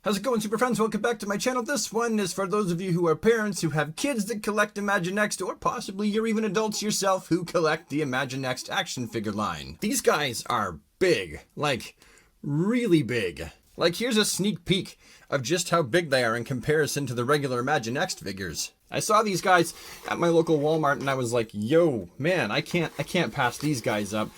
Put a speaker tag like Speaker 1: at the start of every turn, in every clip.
Speaker 1: How's it going, super friends? Welcome back to my channel. This one is for those of you who are parents who have kids that collect Imaginext, or possibly you're even adults yourself who collect the Imaginext action figure line. These guys are big, like really big. Like, here's a sneak peek of just how big they are in comparison to the regular Imaginext figures. I saw these guys at my local Walmart and I was like, yo, man, I can't pass these guys up.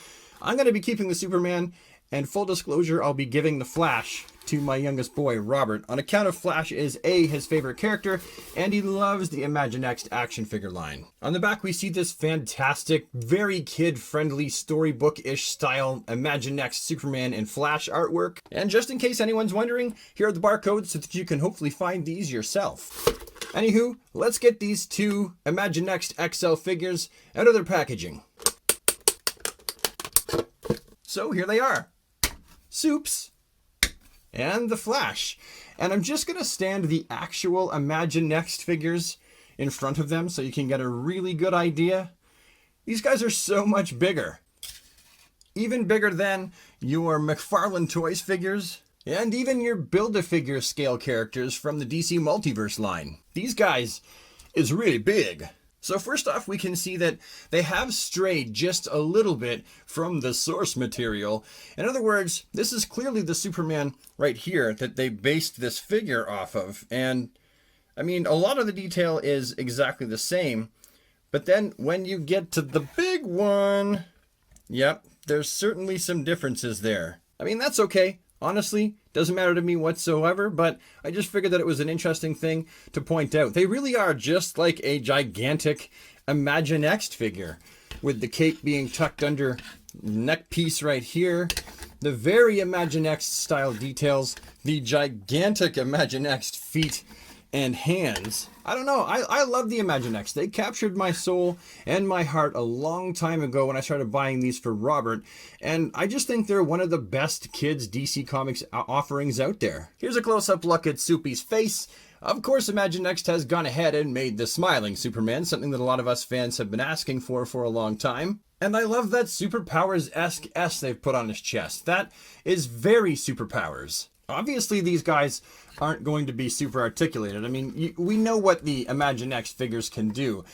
Speaker 1: I'm going to be keeping the Superman, and full disclosure, I'll be giving the Flash to my youngest boy, Robert, on account of Flash is his favorite character, and he loves the Imaginext action figure line. On the back, we see this fantastic, very kid-friendly, storybook-ish style Imaginext Superman and Flash artwork. And just in case anyone's wondering, here are the barcodes so that you can hopefully find these yourself. Anywho, let's get these two Imaginext XL figures out of their packaging. So here they are. Soups and the Flash. And I'm just going to stand the actual Imaginext figures in front of them so you can get a really good idea. These guys are so much bigger. Even bigger than your McFarlane Toys figures and even your Build-A-Figure scale characters from the DC Multiverse line. These guys is really big. So first off, we can see that they have strayed just a little bit from the source material. In other words, this is clearly the Superman right here that they based this figure off of. And I mean, a lot of the detail is exactly the same. But then when you get to the big one, yep, there's certainly some differences there. I mean, that's okay. Honestly, doesn't matter to me whatsoever, but I just figured that it was an interesting thing to point out. They really are just like a gigantic Imaginext figure, with the cape being tucked under neck piece right here, the very Imaginext style details, the gigantic Imaginext feet and hands. I don't know, I love the Imaginext. They captured my soul and my heart a long time ago when I started buying these for Robert, and I just think they're one of the best kids DC Comics offerings out there. Here's a close-up look at Soupy's face. Of course, Imaginext has gone ahead and made the smiling Superman, something that a lot of us fans have been asking for a long time. And I love that Superpowers-esque S they've put on his chest. That is very Superpowers. Obviously, these guys aren't going to be super articulated. I mean, we know what the Imaginext figures can do.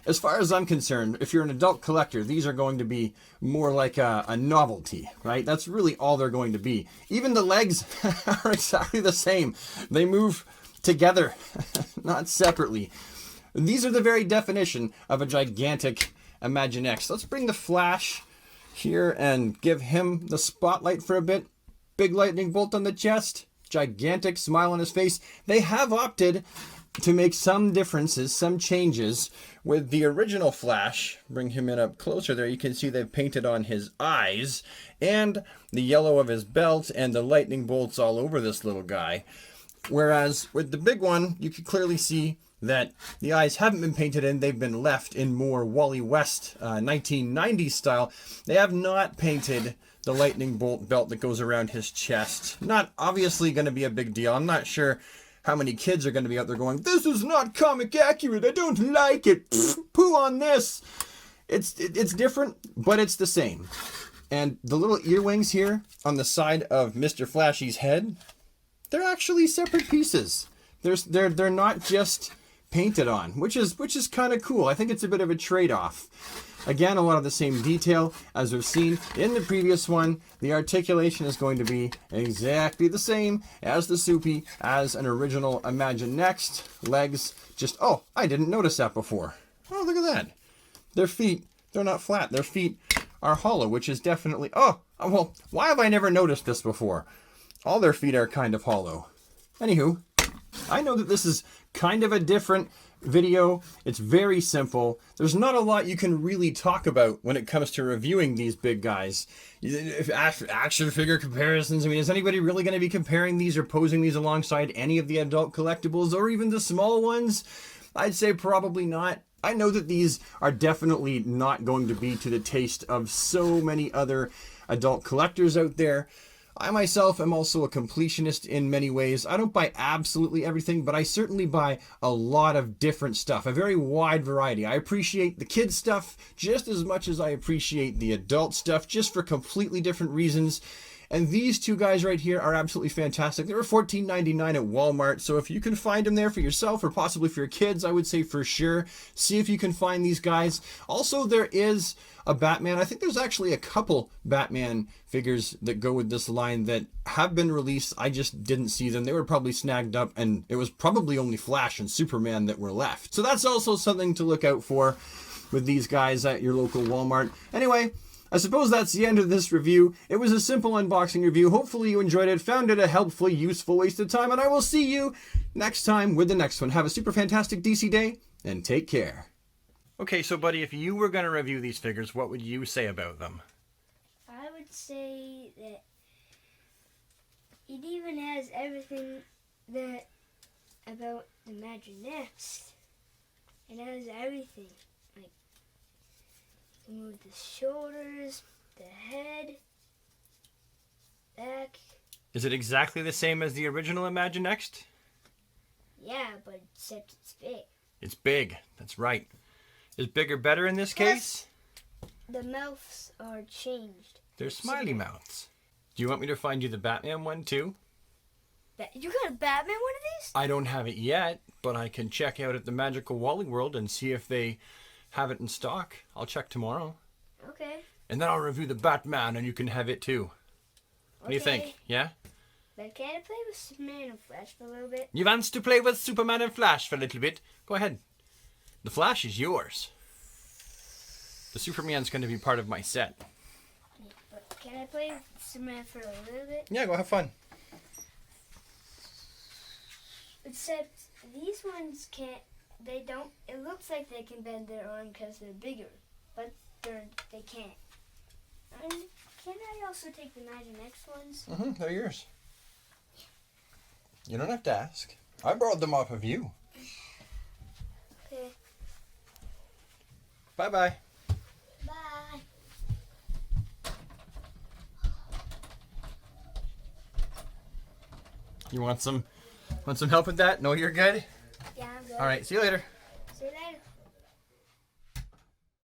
Speaker 1: As far as I'm concerned, if you're an adult collector, these are going to be more like a novelty, right? That's really all they're going to be. Even the legs are exactly the same. They move together, not separately. These are the very definition of a gigantic Imaginext. Let's bring the Flash here and give him the spotlight for a bit. Big lightning bolt on the chest, gigantic smile on his face. They have opted to make some differences, some changes with the original Flash. Bring him in up closer there. You can see they've painted on his eyes and the yellow of his belt and the lightning bolts all over this little guy. Whereas with the big one, you can clearly see that the eyes haven't been painted in. They've been left in more Wally West 1990s style. They have not painted the lightning bolt belt that goes around his chest. Not obviously going to be a big deal. I'm not sure how many kids are going to be out there going, this is not comic accurate, I don't like it, poo on this. It's different, but it's the same. And the little earwings here on the side of Mr. Flashy's head, they're actually separate pieces. They're not just painted on, which is kind of cool. I think it's a bit of a trade-off. Again, a lot of the same detail as we've seen in the previous one. The articulation is going to be exactly the same as the Soupy, as an original Imaginext. Legs just, oh, I didn't notice that before. Oh, look at that. Their feet, they're not flat. Their feet are hollow, which is definitely, oh, well, why have I never noticed this before? All their feet are kind of hollow. Anywho, I know that this is kind of a different video. It's very simple. There's not a lot you can really talk about when it comes to reviewing these big guys. If action figure comparisons, I mean, is anybody really going to be comparing these or posing these alongside any of the adult collectibles or even the small ones? I'd say probably not. I know that these are definitely not going to be to the taste of so many other adult collectors out there. I myself am also a completionist in many ways. I don't buy absolutely everything, but I certainly buy a lot of different stuff, a very wide variety. I appreciate the kids stuff just as much as I appreciate the adult stuff, just for completely different reasons. And these two guys right here are absolutely fantastic. They were $14.99 at Walmart. So if you can find them there for yourself or possibly for your kids, I would say for sure, see if you can find these guys. Also, there is a Batman. I think there's actually a couple Batman figures that go with this line that have been released. I just didn't see them. They were probably snagged up, and it was probably only Flash and Superman that were left. So that's also something to look out for with these guys at your local Walmart. Anyway, I suppose that's the end of this review. It was a simple unboxing review. Hopefully you enjoyed it, found it a helpful, useful waste of time, and I will see you next time with the next one. Have a super fantastic DC day, and take care. Okay, so buddy, if you were going to review these figures, what would you say about them?
Speaker 2: I would say that it even has everything that about Imaginext. It has everything. Like, you move the shoulders, the head, back.
Speaker 1: Is it exactly the same as the original Imaginext?
Speaker 2: Yeah, but except it's big.
Speaker 1: It's big, that's right. Is bigger better in this case?
Speaker 2: The mouths are changed.
Speaker 1: They're smiley mouths. Do you want me to find you the Batman one too?
Speaker 2: You got a Batman one of these?
Speaker 1: I don't have it yet, but I can check out at the Magical Wally World and see if they have it in stock. I'll check tomorrow.
Speaker 2: Okay.
Speaker 1: And then I'll review the Batman and you can have it too. What do you think? Yeah?
Speaker 2: But can I play with Superman and Flash for a little bit?
Speaker 1: You want to play with Superman and Flash for a little bit? Go ahead. The Flash is yours. The Superman's going to be part of my set.
Speaker 2: Yeah, but can I play with Superman for a little bit?
Speaker 1: Yeah, go have fun.
Speaker 2: Except these ones can't. They don't. It looks like they can bend their arm because they're bigger, but they can't. And can I also take the Imaginext ones?
Speaker 1: They're yours. You don't have to ask. I borrowed them off of you.
Speaker 2: Okay.
Speaker 1: Bye-bye.
Speaker 2: Bye.
Speaker 1: You want some help with that? No, you're good?
Speaker 2: Yeah, I'm good.
Speaker 1: All right, see you later.